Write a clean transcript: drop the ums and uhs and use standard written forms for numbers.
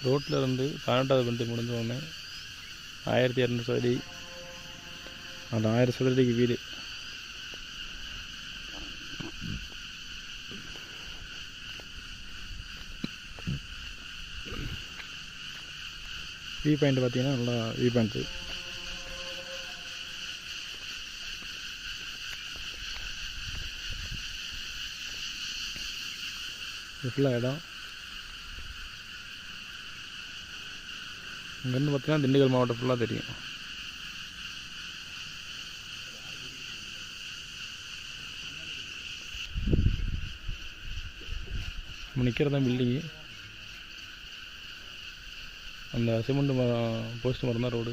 ரோட்டில் இருந்து 18வது பந்து முடிஞ்சோடனே 1200 சதுரடி, அந்த 1000 சதுரடிக்கு வீடு. வியூ பாயிண்ட் பார்த்தீங்கன்னா நல்லா வியூ பாயிண்ட்டு. இது ஃபுல்லாக இடம். இங்கேருந்து பார்த்தீங்கன்னா திண்டுக்கல் மாவட்டம் ஃபுல்லாக தெரியும். நம்ம நிற்கிறது தான் பில்டிங்கு. அந்த சிமெண்ட் போஸ்ட் மரம் தான் ரோடு.